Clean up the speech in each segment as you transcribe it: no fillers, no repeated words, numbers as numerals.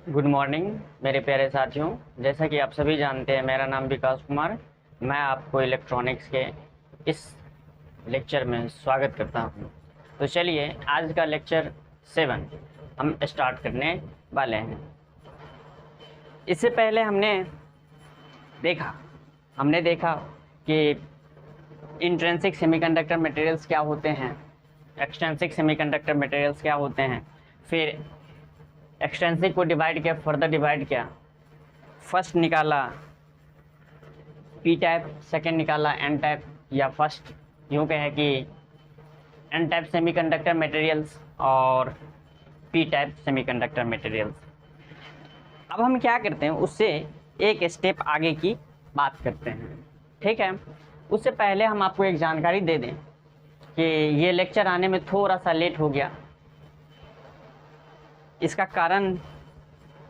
Good morning मेरे प्यारे साथियों। जैसा कि आप सभी जानते हैं, मेरा नाम विकास कुमार। मैं आपको इलेक्ट्रॉनिक्स के इस लेक्चर में स्वागत करता हूं। तो चलिए आज का लेक्चर 7 हम स्टार्ट करने वाले हैं। इससे पहले हमने देखा कि इंट्रिंसिक सेमीकंडक्टर मटेरियल्स क्या होते हैं, एक्सट्रिंसिक सेमीकंडक्टर मटेरियल्स क्या होते हैं, फिर एक्सट्रिंसिक को डिवाइड किया, फर्दर डिवाइड किया। फर्स्ट निकाला पी टाइप, सेकेंड निकाला एन टाइप, या फर्स्ट यूँ कहें कि एन टाइप सेमीकंडक्टर मटेरियल्स और पी टाइप सेमीकंडक्टर मटेरियल्स। अब हम क्या करते हैं, उससे एक स्टेप आगे की बात करते हैं, ठीक है। उससे पहले हम आपको एक जानकारी दे दें कि ये लेक्चर आने में थोड़ा सा लेट हो गया। इसका कारण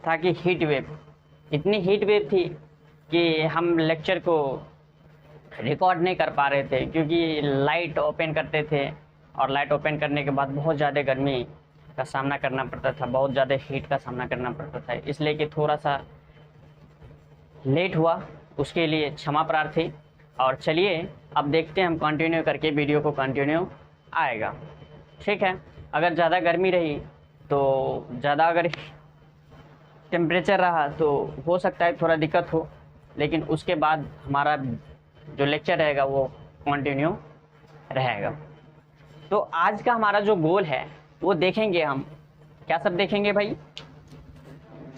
था कि हीट वेव, इतनी हीट वेव थी कि हम लेक्चर को रिकॉर्ड नहीं कर पा रहे थे, क्योंकि लाइट ओपन करते थे और लाइट ओपन करने के बाद बहुत ज़्यादा गर्मी का सामना करना पड़ता था, बहुत ज़्यादा हीट का सामना करना पड़ता था, इसलिए कि थोड़ा सा लेट हुआ, उसके लिए क्षमा प्रार्थी। और चलिए अब देखते हैं, हम कंटिन्यू करके वीडियो को कंटिन्यू आएगा, ठीक है। अगर ज़्यादा गर्मी रही तो ज़्यादा अगर टेम्परेचर रहा तो हो सकता है थोड़ा दिक्कत हो, लेकिन उसके बाद हमारा जो लेक्चर रहेगा वो कंटिन्यू रहेगा। तो आज का हमारा जो गोल है वो देखेंगे हम, क्या सब देखेंगे भाई।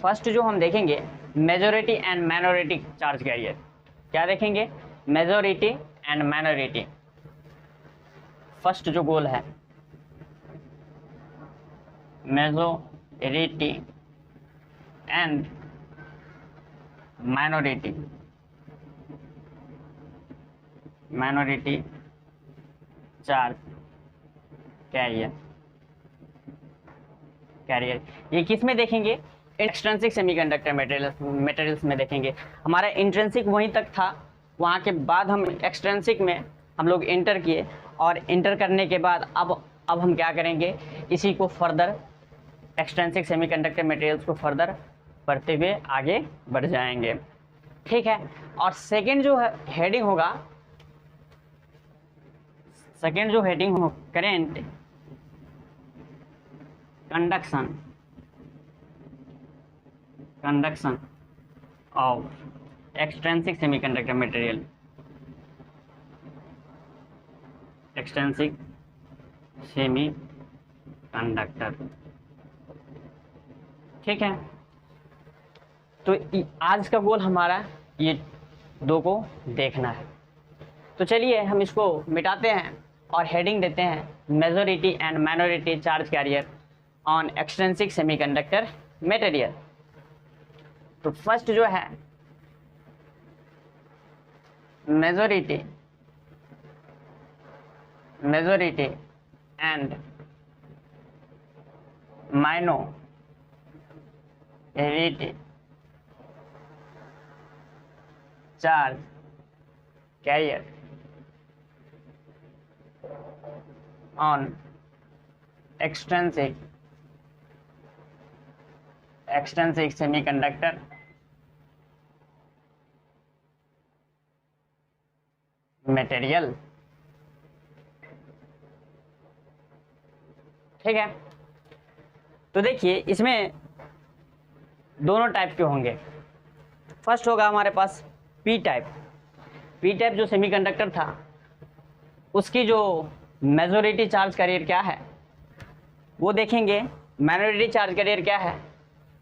फर्स्ट जो हम देखेंगे majority and minority charge career. क्या देखेंगे? Majority and minority. फर्स्ट जो गोल है majority and minority charge career. ये किस में देखेंगे? एक्सट्रिंसिक सेमीकंडक्टर मटेरियल्स में देखेंगे। हमारा इंट्रिंसिक वहीं तक था, वहाँ के बाद हम एक्सट्रिंसिक में हम लोग इंटर किए, और इंटर करने के बाद अब हम क्या करेंगे, इसी को फर्दर एक्सट्रिंसिक सेमीकंडक्टर मटेरियल्स को फर्दर पढ़ते हुए आगे बढ़ जाएंगे, ठीक है। और सेकेंड जो हेडिंग होगा, current conduction of extrinsic semiconductor material, extrinsic semiconductor, ठीक है। तो आज का गोल हमारा ये दो को देखना है। तो चलिए हम इसको मिटाते हैं और हेडिंग देते हैं majority and minority charge career on extrinsic semiconductor material. तो फर्स्ट जो है majority and minority charge career on extrinsic semiconductor material, ठीक है। तो देखिए इसमें दोनों टाइप के होंगे। फर्स्ट होगा हमारे पास पी टाइप। पी टाइप जो सेमीकंडक्टर था उसकी जो मेजॉरिटी चार्ज कैरियर क्या है वो देखेंगे, माइनॉरिटी चार्ज कैरियर क्या है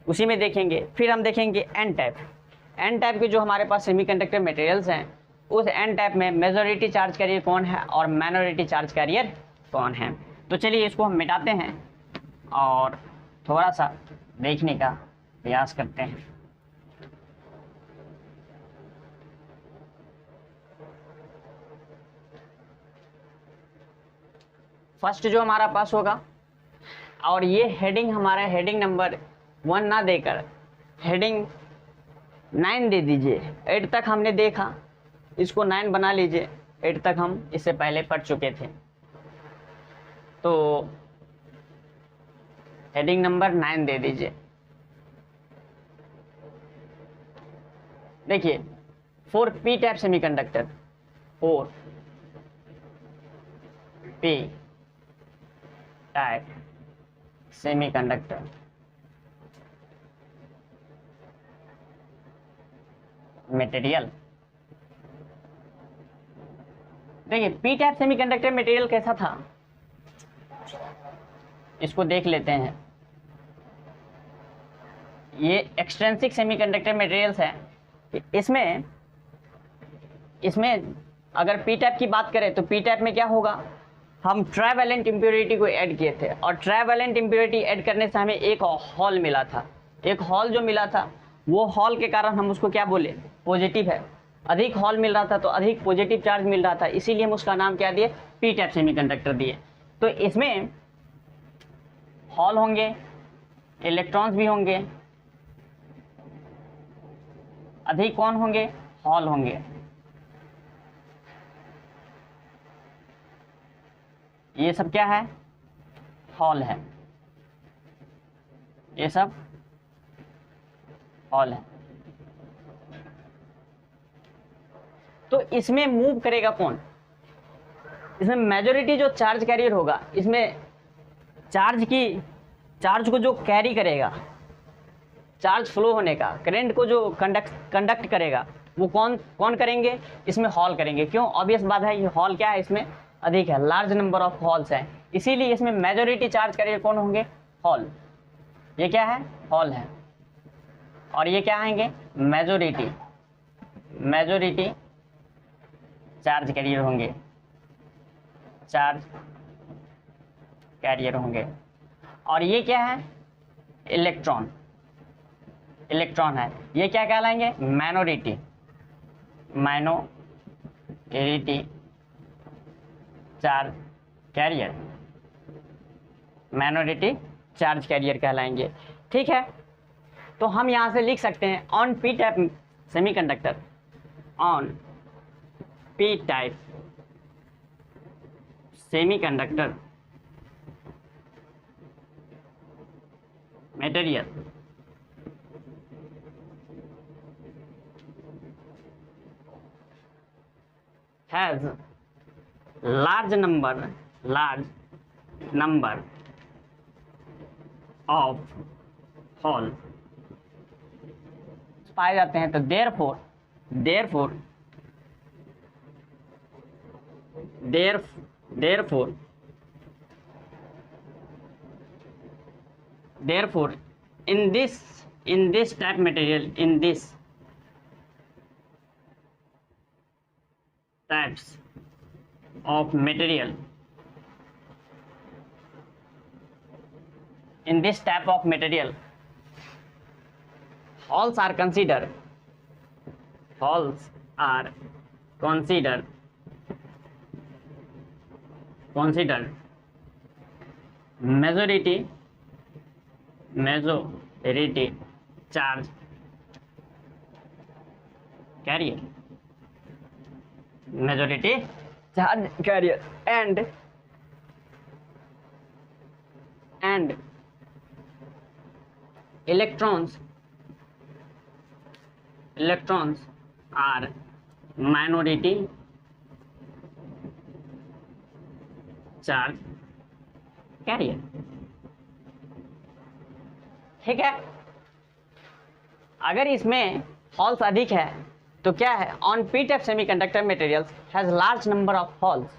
उसी में देखेंगे। फिर हम देखेंगे एन टाइप। एन टाइप के जो हमारे पास सेमीकंडक्टर मटेरियल्स हैं, उस एन टाइप में मेजॉरिटी चार्ज कैरियर कौन है और माइनॉरिटी चार्ज कैरियर कौन है। तो चलिए इसको हम मिटाते हैं और थोड़ा सा देखने का प्रयास करते हैं। फर्स्ट जो हमारा पास होगा, और ये हेडिंग हमारा हेडिंग नंबर 1 ना देकर हेडिंग 9 दे दीजिए। 8 तक हमने देखा, इसको 9 बना लीजिए। 8 तक हम इससे पहले पढ़ चुके थे। तो हेडिंग नंबर 9 दे दीजिए। देखिए for P type semiconductor, for P type semiconductor material, देखिए पी टाइप सेमीकंडक्टर मटेरियल कैसा था, इसको देख लेते हैं। ये एक्सट्रिंसिक सेमीकंडक्टर मटेरियल्स है। इसमें अगर पी टाइप की बात करें तो पी टाइप में क्या होगा, हम ट्राइवेलेंट इम्प्योरिटी को ऐड किए थे और ट्राइवेलेंट इम्प्योरिटी ऐड करने से हमें एक हॉल मिला था। एक हॉल जो मिला था वो हॉल के कारण हम उसको क्या बोले, पॉजिटिव है। अधिक हॉल मिल रहा था तो अधिक पॉजिटिव चार्ज मिल रहा था, इसीलिए हम उसका नाम क्या दिए, पी टाइप सेमीकंडक्टर दिए। तो इसमें हॉल होंगे, इलेक्ट्रॉन्स भी होंगे, अधिक कौन होंगे, हॉल होंगे। ये सब क्या है, हॉल है, ये सब हॉल है। तो इसमें मूव करेगा कौन, इसमें मेजॉरिटी जो चार्ज कैरियर होगा, इसमें चार्ज को जो कैरी करेगा, चार्ज फ्लो होने का, करंट को जो कंडक्ट करेगा, वो कौन करेंगे, इसमें हॉल करेंगे। क्यों, ऑब्वियस बात है, ये हॉल क्या है, इसमें अधिक है, लार्ज नंबर ऑफ हॉल्स हैं, इसीलिए इसमें मेजॉरिटी चार्ज कैरियर कौन होंगे, हॉल। ये क्या है, हॉल है। और ये क्या आएंगे, मेजॉरिटी चार्ज कैरियर होंगे, चार्ज कैरियर होंगे। और ये क्या है, इलेक्ट्रॉन है। ये क्या कहलाएंगे, minority charge carrier, minority charge carrier कहलाएंगे। ठीक है, तो हम यहाँ से लिख सकते हैं on P type semiconductor, on P type semiconductor material has large number of hole पाए जाते हैं। तो therefore in this type material, in this types of material, in this type of material, holes are considered majority charge carrier, majority charge carrier, and electrons are minority charge carrier। ठीक है, अगर इसमें halls अधिक है तो क्या है, on P type semiconductor materials has large number of halls,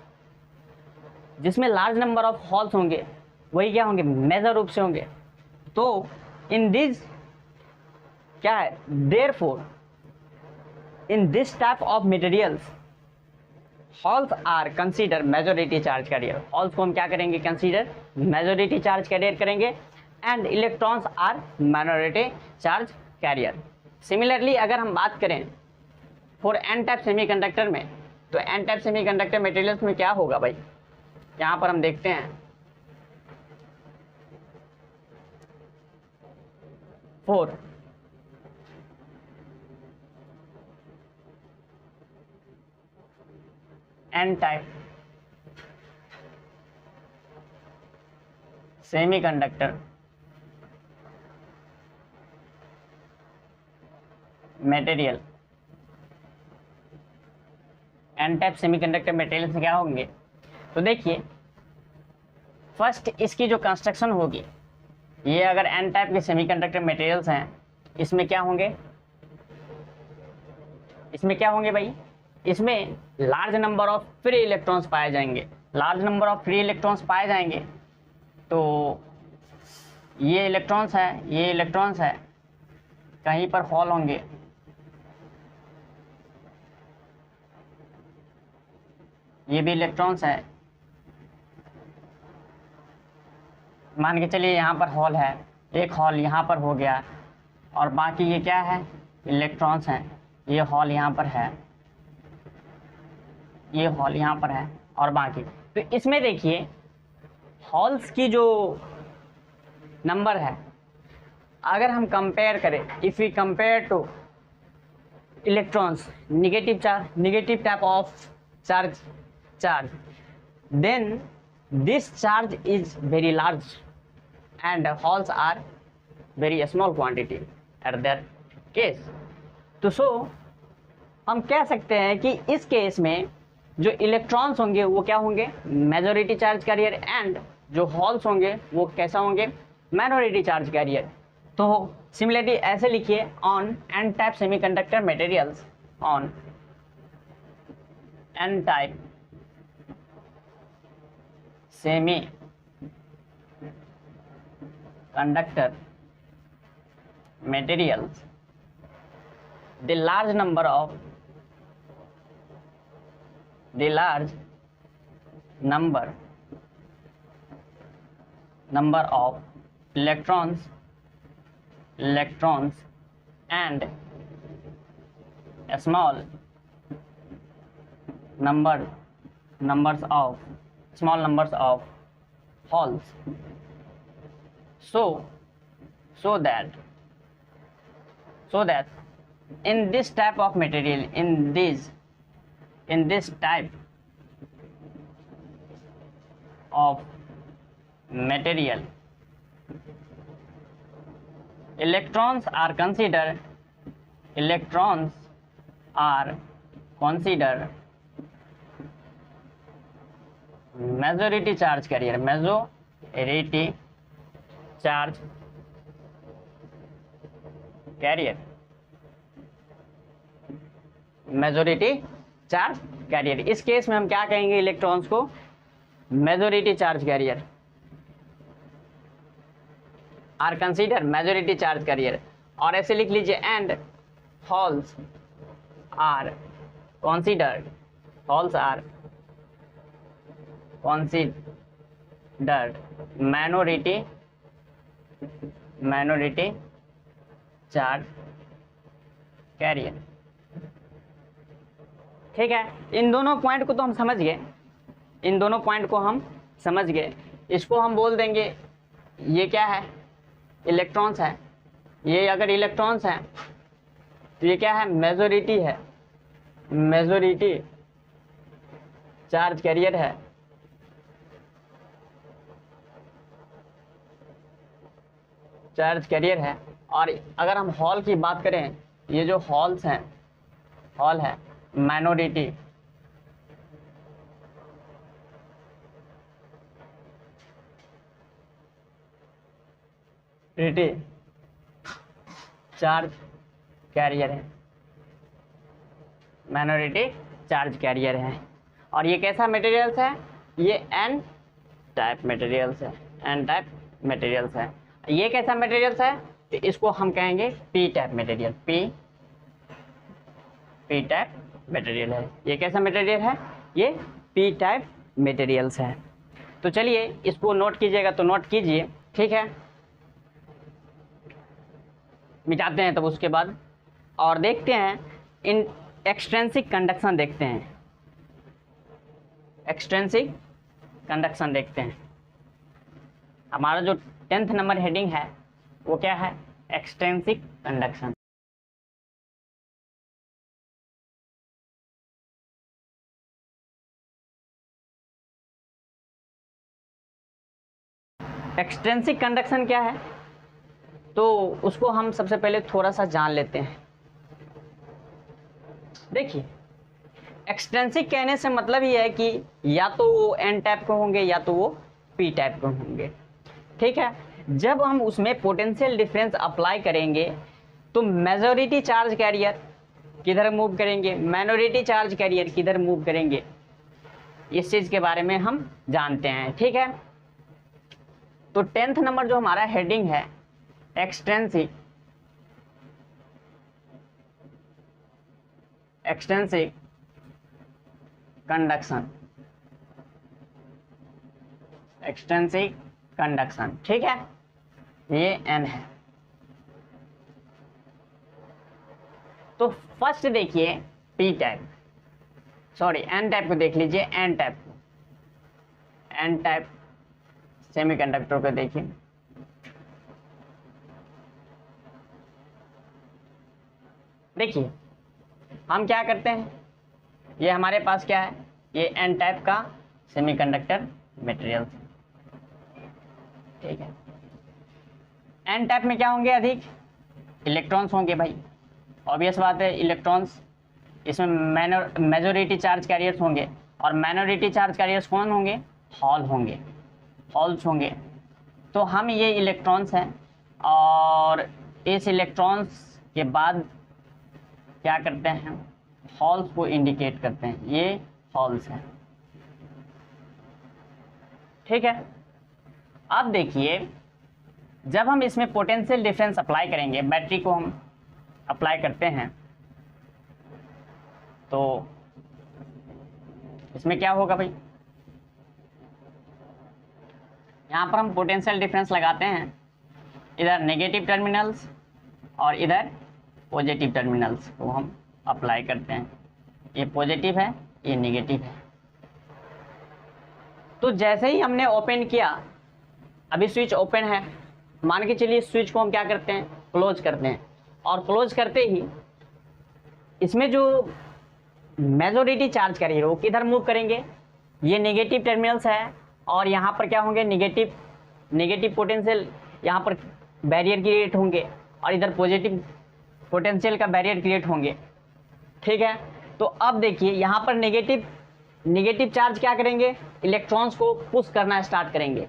जिसमें लार्ज नंबर ऑफ हॉल्स होंगे वही क्या होंगे, मेजर रूप से होंगे। तो इन दिस क्या है, therefore in this type of materials holes are consider majority charge carrier. Holes को हम क्या करेंगे, कंसीडर मेजॉरिटी चार्ज कैरियर करेंगे, and electrons are minority charge carrier. Similarly अगर हम बात करें फॉर एन टाइप सेमीकंडक्टर में, तो एन टाइप सेमीकंडक्टर मटेरियल्स में क्या होगा भाई, यहाँ पर हम देखते हैं for N type semiconductor material N type semiconductor material से क्या होंगे, तो देखिए फर्स्ट इसकी जो कंस्ट्रक्शन होगी, ये अगर एन टाइप के सेमीकंडक्टर मटेरियल्स हैं, इसमें क्या होंगे, इसमें क्या होंगे भाई, इसमें large number of free electrons पाए जाएंगे। Large number of free electrons पाए जाएंगे तो ये इलेक्ट्रॉन्स है, ये इलेक्ट्रॉन्स है, कहीं पर हॉल होंगे, ये भी इलेक्ट्रॉन्स है, मान के चलिए यहाँ पर हॉल है, एक हॉल यहाँ पर हो गया, और बाकी ये क्या है, इलेक्ट्रॉन्स हैं, ये हॉल यहाँ पर है, ये हॉल यहाँ पर है, और बाकी। तो इसमें देखिए हॉल्स की जो नंबर है, अगर हम कंपेयर करें, if we compare to electrons negative charge, negative type of charge, then this charge is very large and holes are very small quantity at that case। तो सो हम कह सकते हैं कि इस केस में जो इलेक्ट्रॉन्स होंगे वो क्या होंगे, मेजॉरिटी चार्ज कैरियर, एंड जो होल्स होंगे वो कैसा होंगे, माइनॉरिटी चार्ज कैरियर। तो सिमिलरली ऐसे लिखिए, on an type semiconductor materials, on an type semi conductor materials, the large number of electrons and a small numbers of holes, so that in this type of material, in this type of material, electrons are considered majority charge carrier, majority charge carrier, majority charge carrier. इस case में हम क्या कहेंगे, electrons को majority charge carrier, are consider majority charge carrier. और ऐसे लिख लीजिए, and holes are considered minority charge carrier. ठीक है, इन दोनों पॉइंट को तो हम समझ गए, इसको हम बोल देंगे ये क्या है, इलेक्ट्रॉन्स है। ये अगर इलेक्ट्रॉन्स हैं तो ये क्या है, मेजोरिटी चार्ज कैरियर है। और अगर हम हॉल की बात करें, ये जो हॉल है माइनॉरिटी चार्ज कैरियर है, माइनॉरिटी चार्ज कैरियर है। और ये कैसा मटेरियल्स है, ये एन टाइप मटेरियल्स है। ये कैसा मटेरियल्स है, तो इसको हम कहेंगे P type material, P type material है। ये कैसा मटेरियल है, ये पी टाइप मटेरियल्स है। तो चलिए इसको नोट कीजिएगा, तो नोट कीजिए, ठीक है। मिटाते हैं तब उसके बाद, और देखते हैं इन एक्सट्रिंसिक कंडक्शन देखते हैं। हमारा जो 10th नंबर हेडिंग है वो क्या है, एक्सट्रिंसिक कंडक्शन। एक्सट्रिंसिक कंडक्शन क्या है, तो उसको हम सबसे पहले थोड़ा सा जान लेते हैं। देखिए एक्सट्रिंसिक कहने से मतलब ये है कि या तो वो एन टाइप के होंगे या तो वो पी टाइप के होंगे। ठीक है, जब हम उसमें पोटेंशियल डिफरेंस अप्लाई करेंगे तो मेजॉरिटी चार्ज कैरियर किधर मूव करेंगे, माइनॉरिटी चार्ज कैरियर किधर मूव करेंगे, इस चीज़ के बारे में हम जानते हैं। ठीक है, तो 10th नंबर जो हमारा हेडिंग है एक्सट्रिंसिक कंडक्शन, एक्सट्रिंसिक कंडक्शन। ठीक है, ये एन है। तो फर्स्ट देखिए P type, sorry N type को देख लीजिए, एन टाइप सेमीकंडक्टर को देखिए। देखिए हम क्या करते हैं, ये हमारे पास क्या है, ये एन टाइप का सेमीकंडक्टर मटेरियल। ठीक है, एन टाइप में क्या होंगे, अधिक इलेक्ट्रॉन्स होंगे भाई, ऑब्वियस बात है इलेक्ट्रॉन्स। इसमें मेजॉरिटी चार्ज कैरियर्स होंगे, और माइनॉरिटी चार्ज कैरियर्स कौन होंगे, हॉल्स होंगे। तो हम ये इलेक्ट्रॉन्स हैं, और इस इलेक्ट्रॉन्स के बाद क्या करते हैं, हॉल्स को इंडिकेट करते हैं, ये हॉल्स हैं। ठीक है, अब देखिए जब हम इसमें पोटेंशियल डिफरेंस अप्लाई करेंगे, बैटरी को हम अप्लाई करते हैं, तो इसमें क्या होगा भाई, यहाँ पर हम पोटेंशियल डिफरेंस लगाते हैं, इधर नेगेटिव टर्मिनल्स और इधर पॉजिटिव टर्मिनल्स को हम अप्लाई करते हैं। ये पॉजिटिव है, ये नेगेटिव है। तो जैसे ही हमने ओपन किया, अभी स्विच ओपन है, मान के चलिए स्विच को हम क्या करते हैं, क्लोज करते हैं, और क्लोज करते ही इसमें जो मेजॉरिटी चार्ज कैरियर वो किधर मूव करेंगे, ये नेगेटिव टर्मिनल्स है, और यहाँ पर क्या होंगे, नेगेटिव पोटेंशियल यहाँ पर बैरियर क्रिएट होंगे, और इधर पॉजिटिव पोटेंशियल का बैरियर क्रिएट होंगे। ठीक है, तो अब देखिए यहाँ पर नेगेटिव चार्ज क्या करेंगे, इलेक्ट्रॉन्स को पुश करना स्टार्ट करेंगे,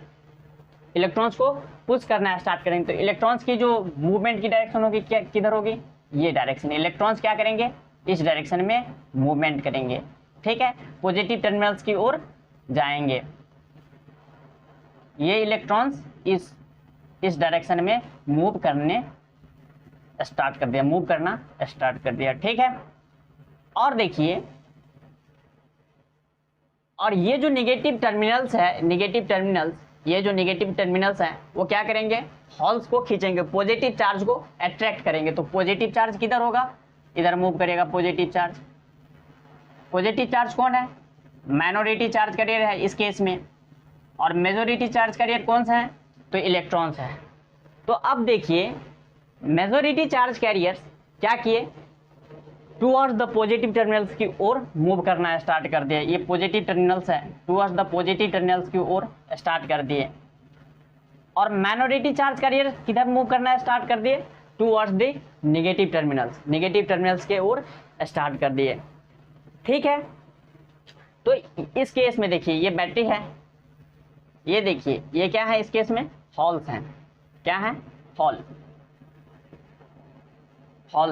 तो इलेक्ट्रॉन्स की जो मूवमेंट की डायरेक्शन होगी क्या, किधर होगी, ये डायरेक्शन। इलेक्ट्रॉन्स क्या करेंगे, इस डायरेक्शन में मूवमेंट करेंगे। ठीक है, पॉजिटिव टर्मिनल्स की ओर जाएंगे, ये इलेक्ट्रॉन्स इस डायरेक्शन में मूव करना स्टार्ट कर दिया। ठीक है, और देखिए, और ये जो नेगेटिव टर्मिनल्स हैं वो क्या करेंगे, हॉल्स को खींचेंगे, पॉजिटिव चार्ज को अट्रैक्ट करेंगे। तो पॉजिटिव चार्ज किधर होगा, इधर मूव करेगा पॉजिटिव चार्ज कौन है, माइनॉरिटी चार्ज कैरियर है इस केस में, और मेजॉरिटी चार्ज कैरियर कौन सा है, तो इलेक्ट्रॉन्स है। तो अब देखिए मेजॉरिटी चार्ज कैरियर्स क्या किए, टूवर्ड्स द पॉजिटिव टर्मिनल्स की ओर मूव करना स्टार्ट कर दिए। ये पॉजिटिव टर्मिनल्स है, टूवर्ड्स द पॉजिटिव टर्मिनल्स की ओर स्टार्ट कर दिए, और माइनॉरिटी चार्ज कैरियर किधर मूव करना स्टार्ट कर दिए, टूवर्ड्स द नेगेटिव टर्मिनल्स के ओर स्टार्ट कर दिए। ठीक है, तो इस केस में देखिए ये बैटरी है, ये देखिए ये क्या है, इस केस में हॉल्स हैं, क्या है, हॉल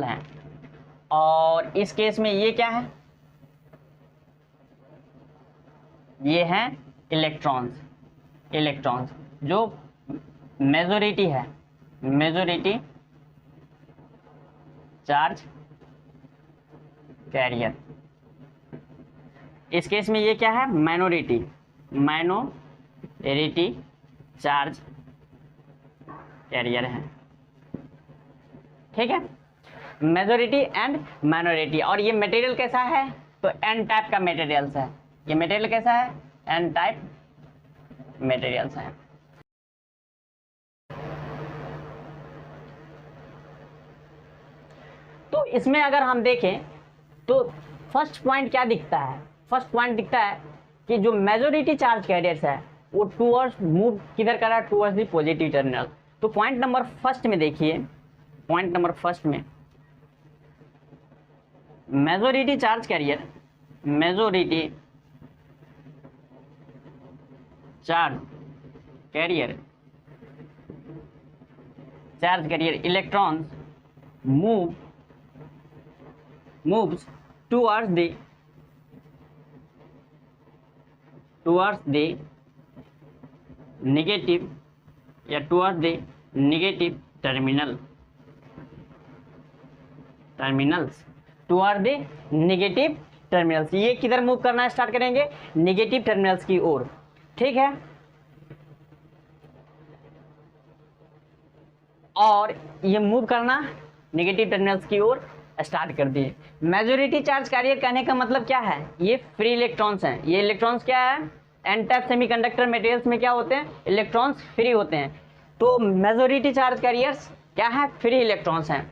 हैं, और इस केस में ये क्या है, ये हैं इलेक्ट्रॉन्स जो मेजॉरिटी है, मेजॉरिटी चार्ज कैरियर। इस केस में ये क्या है, माइनॉरिटी चार्ज कैरियर है। ठीक है, मेजॉरिटी एंड माइनॉरिटी। और ये मटेरियल कैसा है, तो एन टाइप का मटेरियल्स है। ये मटेरियल कैसा है, एन टाइप मटेरियल्स है। तो इसमें अगर हम देखें तो फर्स्ट पॉइंट क्या दिखता है, फर्स्ट पॉइंट दिखता है कि जो मेजॉरिटी चार्ज कैरियर्स है वो टूवर्ड्स मूव किधर कर रहा है, टूवर्ड्स दी पॉजिटिव टर्मिनल। तो पॉइंट नंबर फर्स्ट में देखिए, पॉइंट नंबर फर्स्ट में majority charge career majority charge career electrons moves towards the negative या towards the negative terminals towards the negative terminals। ये किधर मूव करना स्टार्ट करेंगे? Negative terminals की ओर। ठीक है, और ये मूव करना नेगेटिव टर्मिनल्स की ओर स्टार्ट कर दिए। मेजॉरिटी चार्ज कैरियर कहने का मतलब क्या है? ये फ्री इलेक्ट्रॉन्स हैं। ये इलेक्ट्रॉन्स क्या है? एन टाइप सेमीकंडक्टर मटेरियल्स में क्या होते हैं? इलेक्ट्रॉन्स फ्री होते हैं। तो मेजॉरिटी चार्ज कैरियर्स क्या है? फ्री इलेक्ट्रॉन्स हैं।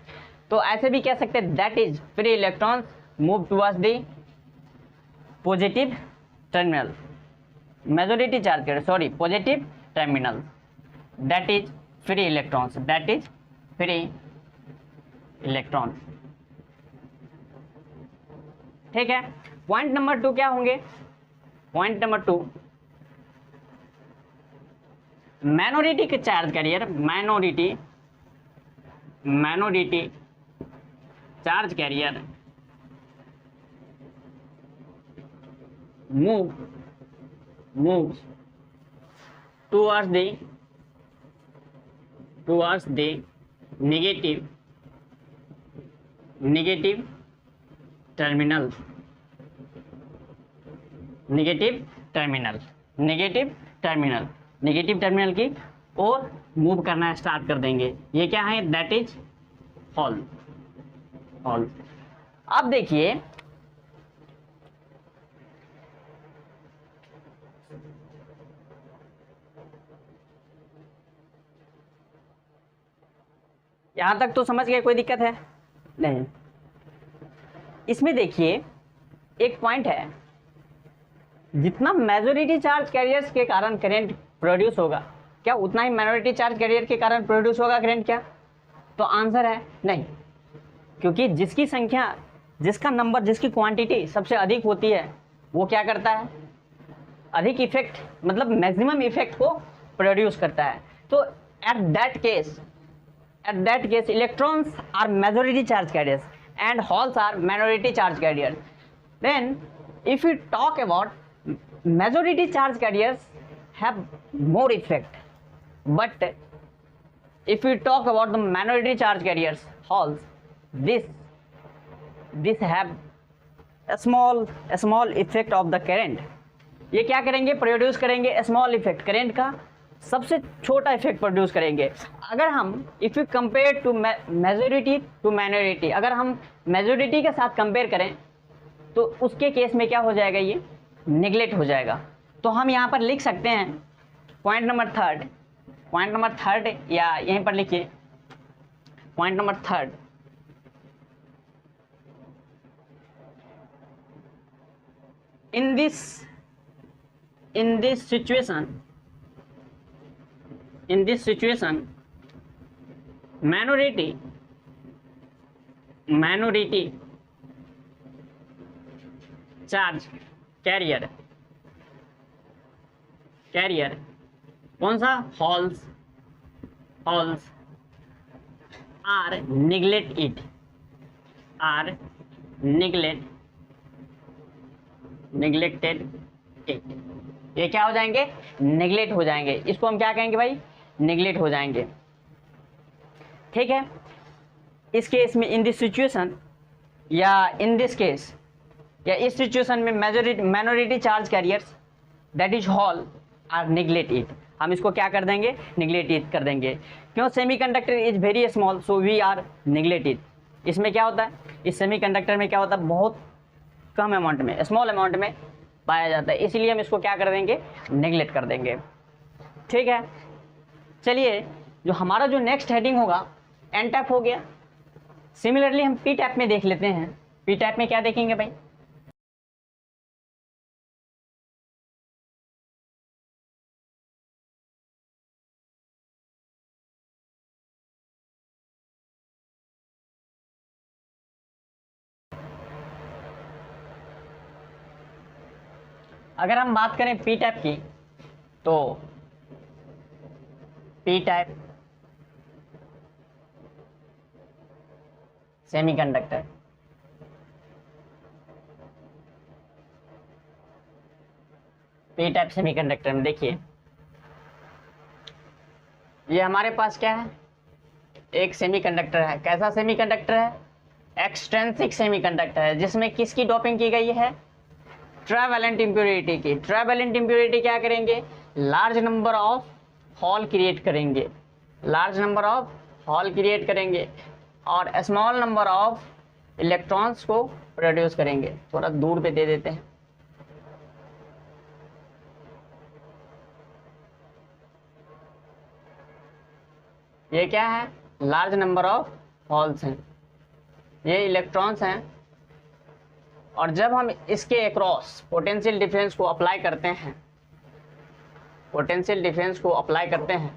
तो ऐसे भी कह सकते हैं that is free electrons move towards the positive terminal. Majority charge career sorry positive terminal, that is free electrons, that is free electron. ठीक है, पॉइंट नंबर 2 क्या होंगे? पॉइंट नंबर 2, माइनॉरिटी के charge carrier, minority charge career moves towards the negative terminal, negative terminal की ओर move करना start कर देंगे। ये क्या है? That is hall. अब देखिए यहां तक तो समझ गए? कोई दिक्कत है? नहीं। इसमें देखिए एक पॉइंट है, जितना मेजॉरिटी चार्ज कैरियर्स के कारण करंट प्रोड्यूस होगा, क्या उतना ही माइनॉरिटी चार्ज कैरियर के कारण प्रोड्यूस होगा करंट? क्या? तो आंसर है नहीं, क्योंकि जिसकी संख्या, जिसका नंबर, जिसकी क्वांटिटी सबसे अधिक होती है वो क्या करता है? अधिक इफेक्ट, मतलब मैक्सिमम इफेक्ट को प्रोड्यूस करता है। तो at that case electrons are majority charge carriers and holes are minority charge carriers. Then if we talk about majority charge carriers have more effect, but if we talk about the minority charge carriers holes, this have a small effect of the current। ये क्या करेंगे? Produce करेंगे small effect, current का सबसे छोटा effect produce करेंगे। अगर हम if you compare to majority to minority, अगर हम मेजॉरिटी के साथ कंपेयर करें तो उसके केस में क्या हो जाएगा? ये नेग्लेक्ट हो जाएगा। तो हम यहाँ पर लिख सकते हैं पॉइंट नंबर थर्ड, या यहीं पर लिखिए point number 3, in this situation minority charge carrier कौन सा? Holes are neglected it. ये क्या हो जाएंगे? नेग्लेक्ट हो जाएंगे। इसको हम क्या कहेंगे भाई? नेग्लेक्ट हो जाएंगे। ठीक है, इस केस में इन दिस सिचुएशन या इन दिस केस या इस सिचुएशन में minority charge carriers that is hole are neglect it. हम इसको क्या कर देंगे? नेग्लेक्ट इट कर देंगे। क्यों? Semiconductor is very small so we are neglect it. इसमें क्या होता है? इस सेमीकंडक्टर में क्या होता है? बहुत कम अमाउंट में, स्मॉल अमाउंट में पाया जाता है, इसलिए हम इसको क्या कर देंगे? नेग्लेक्ट कर देंगे। ठीक है, चलिए जो हमारा जो नेक्स्ट हेडिंग होगा एन टाइप हो गया। सिमिलरली हम पी टाइप में देख लेते हैं। पी टाइप में क्या देखेंगे भाई? अगर हम बात करें पी टाइप की, तो P type semiconductor, P type semiconductor में देखिए ये हमारे पास क्या है, एक सेमीकंडक्टर है। कैसा सेमीकंडक्टर है? एक्सट्रिंसिक सेमीकंडक्टर है, जिसमें किसकी डोपिंग की गई है? ट्राइवेलेंट इम्प्योरिटी की। ट्राइवेलेंट इम्प्योरिटी क्या करेंगे? Large number of hole create करेंगे, large number of hole create करेंगे और स्मॉल नंबर ऑफ इलेक्ट्रॉन्स को प्रोड्यूस करेंगे। थोड़ा दूर पे दे देते हैं। ये क्या है? लार्ज नंबर ऑफ हॉल्स हैं, ये इलेक्ट्रॉन्स हैं। और जब हम इसके अक्रॉस पोटेंशियल डिफरेंस को अप्लाई करते हैं, पोटेंशियल डिफरेंस को अप्लाई करते हैं,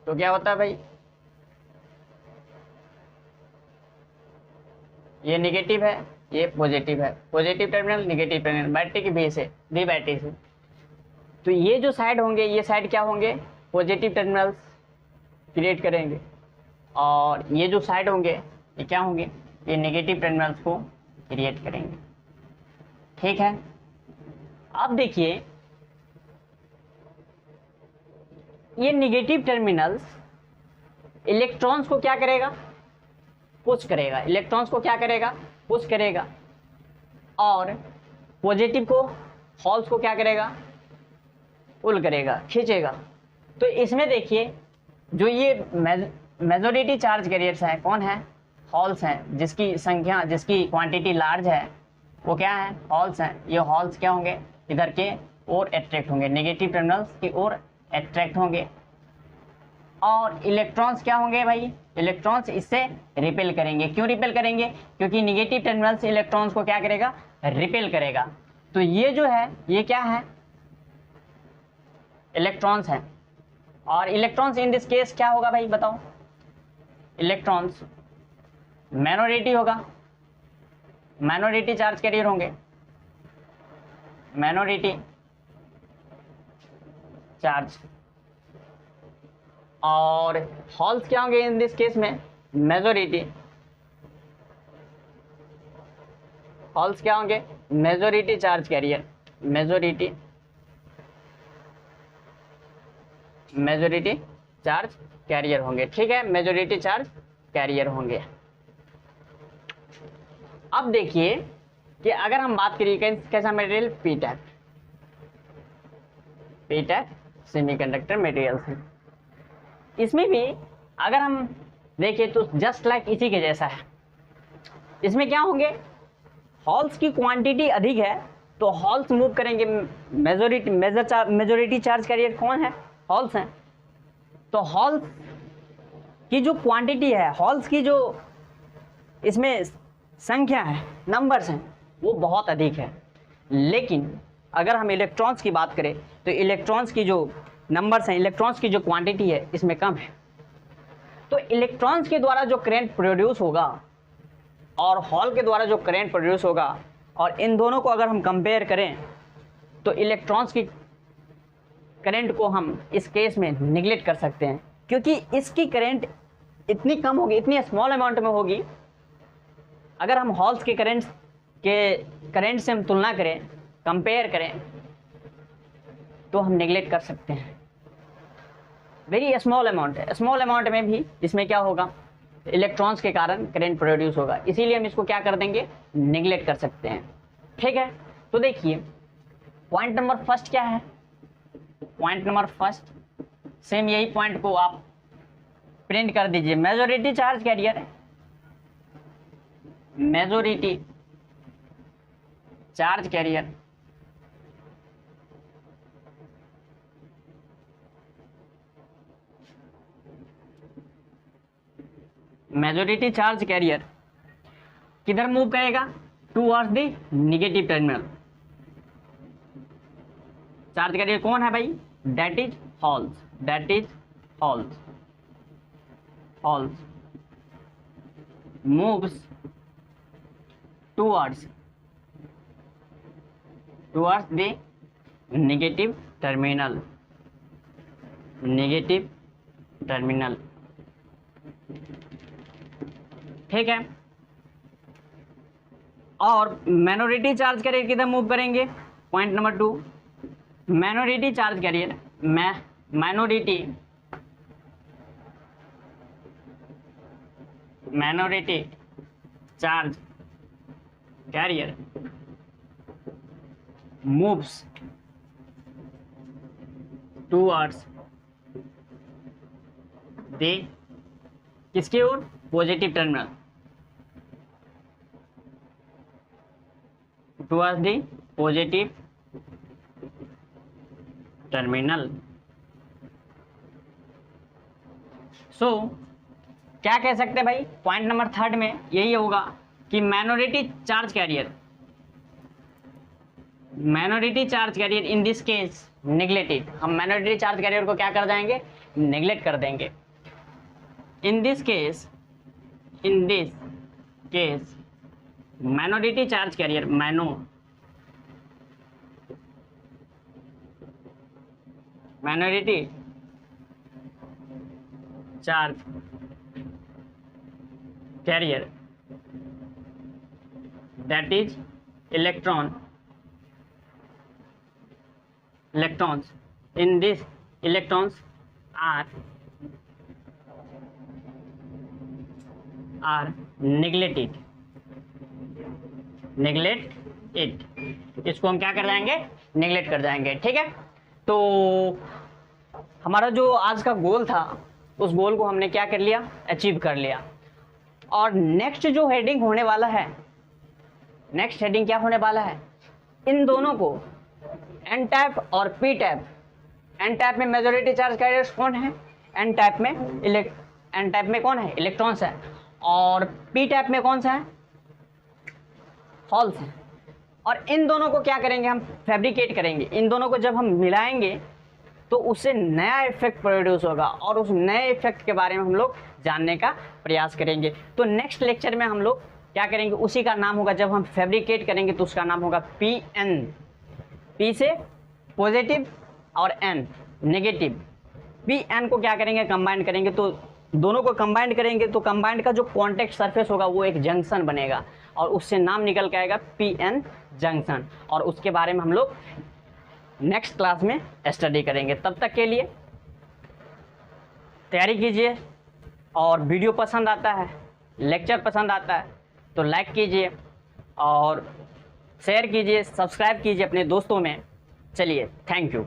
तो क्या होता है भाई? ये नेगेटिव है, ये पॉजिटिव है। Positive terminal, negative terminal, battery की बेस है, दी बैटरी से। तो ये जो साइड होंगे, ये साइड क्या होंगे? पॉजिटिव टर्मिनल्स क्रिएट करेंगे और ये जो साइड होंगे ये क्या होंगे? ये नेगेटिव टर्मिनल्स को क्रिएट करेंगे। ठीक है, अब देखिए ये नेगेटिव टर्मिनल्स इलेक्ट्रॉन्स को क्या करेगा? पुश करेगा। इलेक्ट्रॉन्स को क्या करेगा? पुश करेगा। और पॉजिटिव को, हॉल्स को क्या करेगा? पुल करेगा, खींचेगा। तो इसमें देखिए जो ये मेजॉरिटी चार्ज कैरियर्स हैं, कौन है? हॉल्स हैं, जिसकी संख्या, जिसकी क्वांटिटी लार्ज है, वो क्या है? हॉल्स हैं। ये हॉल्स क्या होंगे? इधर के ओर अट्रैक्ट होंगे, नेगेटिव टर्मिनल्स की ओर अट्रैक्ट होंगे। और इलेक्ट्रॉन्स क्या होंगे भाई? इलेक्ट्रॉन्स इससे रिपेल करेंगे। क्यों रिपेल करेंगे? क्योंकि नेगेटिव टर्मिनल्स इलेक्ट्रॉन्स को क्या करेगा? रिपेल करेगा। तो ये जो है, ये क्या है? इलेक्ट्रॉन्स हैं। और इलेक्ट्रॉन्स इन दिस केस क्या होगा भाई, बताओ? इलेक्ट्रॉन्स माइनॉरिटी होगा, माइनॉरिटी चार्ज कैरियर होंगे, माइनॉरिटी चार्ज। और हॉल्स क्या होंगे इन दिस केस में? मेजॉरिटी। हॉल्स क्या होंगे? Majority charge career, majority, majority charge career होंगे। ठीक है, मेजॉरिटी चार्ज कैरियर होंगे। अब देखिए कि अगर हम बात करिए कैसा material? P type, P type semiconductor materials हैं। इसमें भी अगर हम देखें तो जस्ट लाइक इसी के जैसा है। इसमें क्या होंगे? हॉल्स की क्वांटिटी अधिक है तो हॉल्स मूव करेंगे। मेजॉरिटी चार्ज कैरियर कौन है? हॉल्स हैं। तो हॉल्स की जो क्वांटिटी है, हॉल्स की जो इसमें संख्या है, नंबर्स हैं, वो बहुत अधिक है। लेकिन अगर हम इलेक्ट्रॉन्स की बात करें तो इलेक्ट्रॉन्स की जो नंबर्स हैं, इलेक्ट्रॉन्स की जो क्वांटिटी है, इसमें कम है। तो इलेक्ट्रॉन्स के द्वारा जो करंट प्रोड्यूस होगा और हॉल के द्वारा जो करंट प्रोड्यूस होगा, और इन दोनों को अगर हम कंपेयर करें तो इलेक्ट्रॉन्स की करंट को हम इस केस में निगलेक्ट कर सकते हैं, क्योंकि इसकी करंट इतनी कम होगी, इतनी स्मॉल अमाउंट में होगी। अगर हम हॉल्स के करंट से हम तुलना करें, कंपेयर करें, तो हम निगलेक्ट कर सकते हैं। वेरी स्मॉल अमाउंट है, स्मॉल अमाउंट में भी इसमें क्या होगा? इलेक्ट्रॉन्स के कारण करंट प्रोड्यूस होगा, इसीलिए हम इसको क्या कर देंगे? निगलेक्ट कर सकते हैं। ठीक है, तो देखिए पॉइंट नंबर फर्स्ट क्या है? पॉइंट नंबर फर्स्ट सेम यही पॉइंट को आप प्रिंट कर दीजिए। मेजॉरिटी चार्ज कैरियर है, majority charge career majority charge career किधर मूव करेगा? Towards the negative terminal. Charge carrier कौन है भाई? That is halls, that is halls. Halls moves towards towards the negative terminal, negative terminal. ठीक है, और minority charge career किधर move करेंगे? Point number 2, minority charge carrier, minority charge career moves towards they किसकी ओर? Positive terminal, towards the positive terminal. So क्या कह सकते हैं भाई? पॉइंट नंबर 3 में यही होगा कि minority charge carrier in this case neglected. हम माइनॉरिटी चार्ज कैरियर को क्या कर जाएंगे? नेग्लेक्ट कर देंगे। In this case minority charge carrier, minority charge carrier that is electrons in this electrons are neglected, इसको हम क्या कर जाएंगे? नेग्लेक्ट कर जाएंगे। ठीक है, तो हमारा जो आज का गोल था उस गोल को हमने क्या कर लिया? अचीव कर लिया। और नेक्स्ट जो हेडिंग होने वाला है, नेक्स्ट हेडिंग क्या होने वाला है? इन दोनों को एन टाइप और पी टाइप, एन टाइप में मेजॉरिटी चार्ज कैरियर्स कौन है? एन टाइप में कौन है? इलेक्ट्रॉन्स है। और पी टाइप में कौन सा है? होल्स है। और इन दोनों को क्या करेंगे? हम फैब्रिकेट करेंगे। इन दोनों को जब हम मिलाएंगे तो उससे नया इफेक्ट प्रोड्यूस होगा और उस नए इफेक्ट के बारे में हम लोग जानने का प्रयास करेंगे। तो नेक्स्ट लेक्चर में हम लोग क्या करेंगे? उसी का नाम होगा, जब हम फैब्रिकेट करेंगे तो उसका नाम होगा पी एन। पी से पॉजिटिव और एन नेगेटिव। पी एन को क्या करेंगे? कंबाइन करेंगे। तो दोनों को कंबाइंड करेंगे तो कंबाइंड का जो कॉन्टेक्ट सरफेस होगा वो एक जंक्शन बनेगा और उससे नाम निकल के आएगा पी एन जंक्शन। और उसके बारे में हम लोग नेक्स्ट क्लास में स्टडी करेंगे। तब तक के लिए तैयारी कीजिए। और वीडियो पसंद आता है, लेक्चर पसंद आता है तो लाइक कीजिए और शेयर कीजिए, सब्सक्राइब कीजिए अपने दोस्तों में। चलिए, थैंक यू।